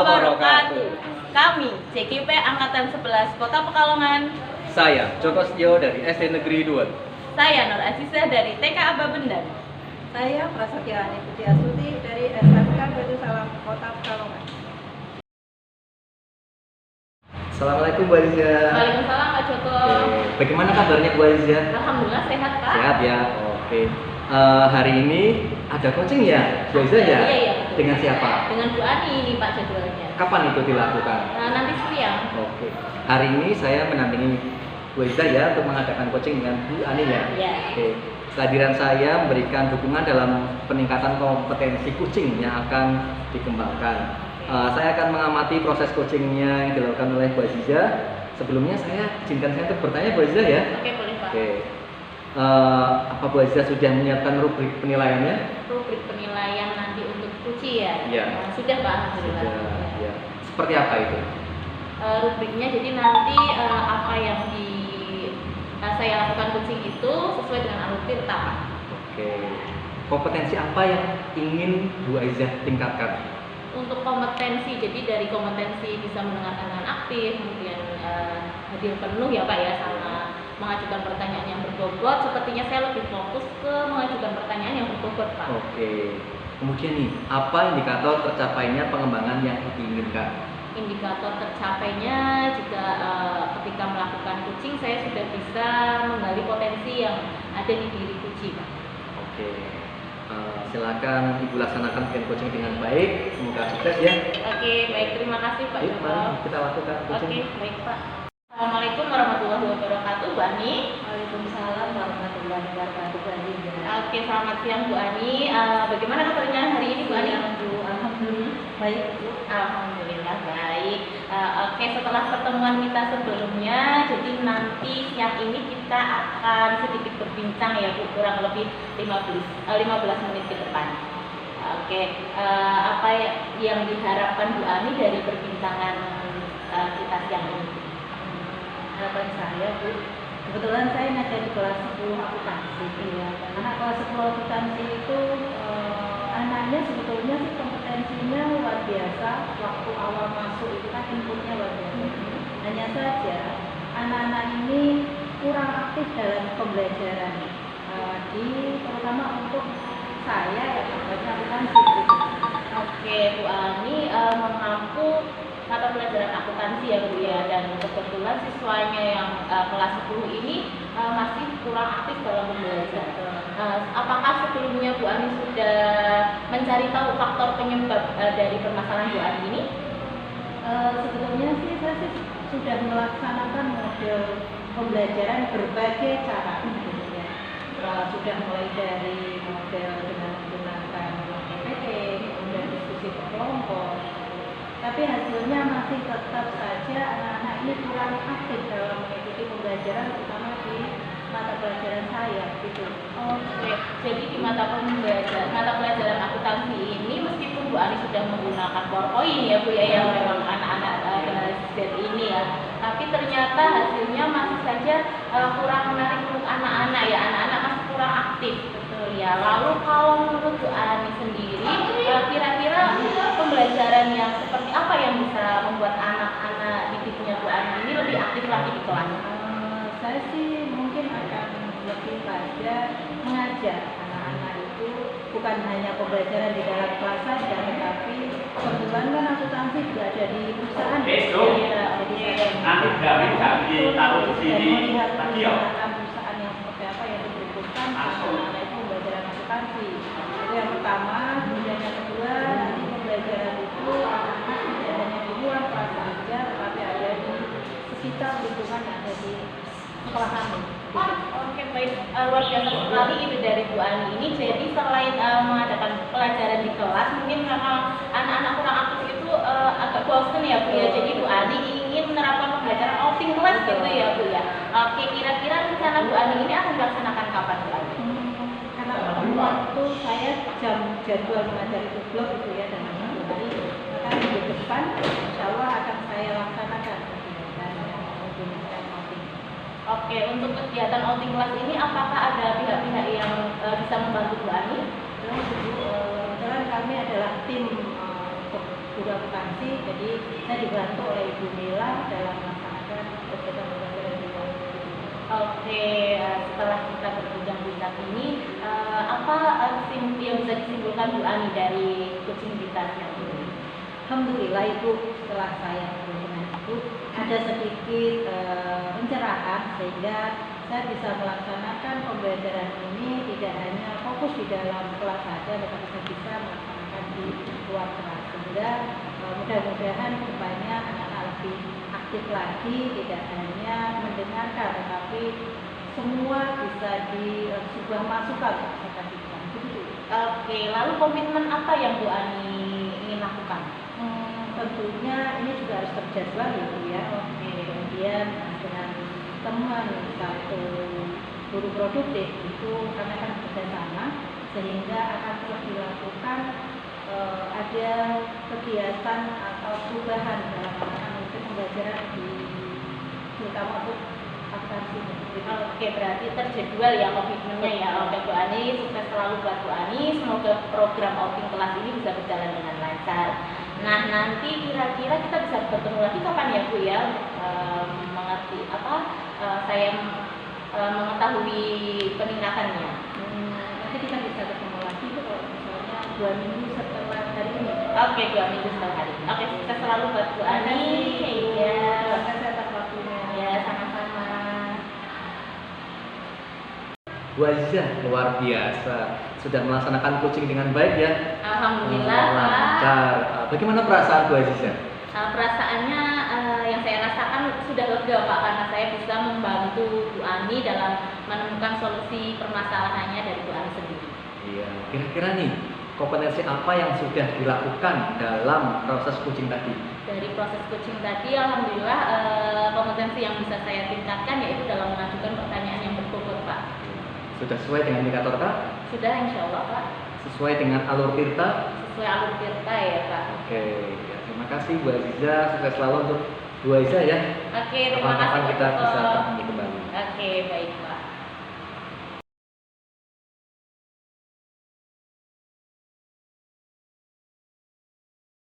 wabarakatuh. Kami CKP Angkatan 11 Kota Pekalongan. Saya Joko Setio dari SD Negeri 2. Saya Nur Aziza dari TK Aba Bendan. Saya Prasatyani Pujiastuti dari SMK Batu Salam Kota Pekalongan. Assalamualaikum Bu Aliza. Waalaikumsalam Pak Joko. Bagaimana kabarnya Bu Aliza? Alhamdulillah sehat Pak. Sehat ya. Oke. Hari ini ada coaching ya, Bu Aliza ya? Iya. Dengan siapa? Dengan Bu Ani ini Pak jadwalnya. Kapan itu dilakukan? Nanti siang. Oke. Hari ini saya mendampingi Bu Aliza ya untuk mengadakan coaching dengan Bu Ani ya. Iya. Oke. Kehadiran saya memberikan dukungan dalam peningkatan kompetensi coaching yang akan dikembangkan. Saya akan mengamati proses coachingnya yang dilakukan oleh Bu Aziza. Sebelumnya saya izinkan saya untuk bertanya Bu Aziza ya. Oke, boleh Pak. Oke. Apa Bu Aziza sudah menyiapkan rubrik penilaiannya? Rubrik penilaian nanti untuk kunci ya? Iya. Sudah Pak, alhamdulillah. Sudah. Ya. Seperti apa itu? Rubriknya jadi nanti apa yang saya lakukan coaching itu sesuai dengan alur pertama. Oke. Kompetensi apa yang ingin Bu Aziza tingkatkan? Untuk kompetensi, jadi dari kompetensi bisa mendengarkan dengan aktif, kemudian hadir penuh ya Pak ya, sama mengajukan pertanyaan yang berbobot. Sepertinya saya lebih fokus ke mengajukan pertanyaan yang berbobot Pak. Oke. Kemudian nih, apa indikator tercapainya pengembangan yang diinginkan? Indikator tercapainya jika ketika melakukan coaching saya sudah bisa menggali potensi yang ada di diri coaching Pak. Oke. Silakan Ibu laksanakan coaching dengan baik. Semoga sukses ya. Oke, baik, terima kasih Pak Yuk, Joko. mari kita lakukan coaching. Oke, baik Pak. Assalamualaikum warahmatullahi wabarakatuh, Bu Ani. Waalaikumsalam warahmatullahi wabarakatuh. Oke, selamat siang Bu Ani. Bagaimana kabarnya hari ini Bu Ani? Alhamdulillah baik Bu. Alhamdulillah baik. Oke, setelah pertemuan kita sebelumnya, jadi nanti siang ini kita akan sedikit berbincang ya Bu, kurang lebih 15 menit ke depan. Oke, apa yang diharapkan Bu Ani dari perbincangan kita siang ini? Harapan saya Bu, kebetulan saya ada di kelas 10 akuntansi ya. Karena kelas 10 akuntansi itu anaknya sebetulnya sih kompetensinya luar biasa. Waktu awal masuk itu kan inputnya luar biasa. Hanya saja anak-anak ini kurang aktif dalam pembelajaran, terutama untuk saya ya belajar akuntansi. Oke, Bu Ani mengaku mata pelajaran akuntansi ya Bu ya, dan kebetulan siswanya yang kelas 10 ini masih kurang aktif dalam belajar. Apakah sebelumnya Bu Ani sudah mencari tahu faktor penyebab dari permasalahan Bu Ani ini? Sebetulnya sih saya sudah melaksanakan model pembelajaran berbagai cara gitu ya. Sudah mulai dari model dengan menggunakan PPT, kemudian diskusi kelompok. Tapi hasilnya masih tetap saja anak-anak ini kurang aktif dalam mengikuti pembelajaran, terutama di mata pelajaran saya gitu. Oke, jadi di mata pelajaran akuntansi ini meskipun Bu Ani sudah menggunakan PowerPoint ya Bu ya, yang memang anak-anak generasi Z ini ya, tapi ternyata hasilnya masih saja kurang menarik untuk anak-anak ya, anak-anak masih kurang aktif. Betul ya. Lalu kalau menurut Bu Ani sendiri, kira-kira pembelajaran yang seperti apa yang bisa membuat anak-anak didiknya Bu Ani ini lebih aktif lagi di kelas? Saya sih mungkin akan lebih pada mengajar anak-anak itu bukan hanya pembelajaran di dalam kelas saja, tetapi kebetulan kan akuntansi juga ada di perusahaan. Nanti kami taruh di sini. Melihat perusahaan yang seperti apa yang dibutuhkan anak-anak itu pembelajaran akuntansi. Itu yang pertama. Kemudian yang kedua, nanti pembelajaran itu anak-anak tidak hanya di luar kelas saja, tetapi ada di sekitar lingkungan yang ada di sekolah kami. Oke, baik, luar biasa sekali itu dari Bu Ani ini. Jadi selain mengadakan pelajaran di kelas, mungkin karena anak-anak kurang aktif itu agak bosan ya Bu ya. Jadi Bu Ani ingin menerapkan pembelajaran outing kelas gitu ya Bu ya. Oke, kira-kira rencana Bu Ani ini akan dilaksanakan kapan Bu Ani? Karena waktu saya jadwal mengajar itu blok itu ya dalam 1 hari, maka minggu depan insya Allah akan saya laksanakan kegiatan yang menggunakan outing. Oke, untuk kegiatan outing kelas ini apakah ada pihak-pihak yang bisa membantu Bu Ani? Kebetulan kami adalah tim untuk guru akuntansi, jadi saya dibantu oleh Ibu Mila dalam melaksanakan kegiatan pembelajaran di luar. Oke, setelah kita berbincang-bincang ini, apa yang bisa disimpulkan Bu Ani dari coaching kita ini? Alhamdulillah Ibu, setelah saya dengan Ibu ada sedikit pencerahan sehingga saya bisa melaksanakan pembelajaran ini tidak hanya fokus di dalam kelas saja, tetapi saya bisa melaksanakan di luar kelas, sehingga mudah-mudahan kedepannya anak-anak lebih aktif lagi, tidak hanya mendengarkan tetapi semua bisa di sebuah masukan saya kasihkan. Oke, lalu komitmen apa yang Bu Ani ingin lakukan? Tentunya ini juga harus terjadwal ya Bu ya. Oke. Kemudian dengan teman satu guru produktif itu kami akan bekerjasama sehingga akan terus dilakukan ada kegiatan atau perubahan dalam mengikuti pembelajaran terutama untuk akuntansi. Oke, berarti terjadwal ya komitmennya ya. Oke Bu Ani, sukses selalu buat Bu Ani. Semoga program outing kelas ini bisa berjalan dengan lancar. Nah, nanti kira-kira kita bisa bertemu lagi kapan ya Bu ya? Mengerti apa? Saya mengetahui peningkatannya. Nanti kita bisa ketemu lagi tuh kalau misalnya 2 minggu setelah hari ini. Oke, 2 minggu setelah hari ini. Oke, sukses selalu buat Bu Ani. Iya. Terima kasih atas waktunya. Ya, sama-sama. Bu Azizah, luar biasa, sudah melaksanakan coaching dengan baik ya. Alhamdulillah Pak. Lancar. Bagaimana perasaan Bu Azizah? Perasaannya yang saya rasakan sudah lega Pak, karena saya bisa membantu Bu Ani dalam menemukan solusi permasalahannya dari Bu Ani sendiri. Iya, kira-kira nih kompetensi apa yang sudah dilakukan dalam proses coaching tadi? Dari proses coaching tadi, alhamdulillah kompetensi yang bisa saya tingkatkan yaitu dalam mengajukan pertanyaan yang berbobot Pak. Sudah sesuai dengan indikator Kak? Sudah insya Allah Pak. Sesuai dengan alur tirta? Sesuai alur tirta ya Pak. Oke, ya, terima kasih Bu Azizah, sukses selalu untuk Bu Azizah ya. Oke, terima kasih. Kapan-kapan kita bisa ketemu kembali. Oke, baik Pak.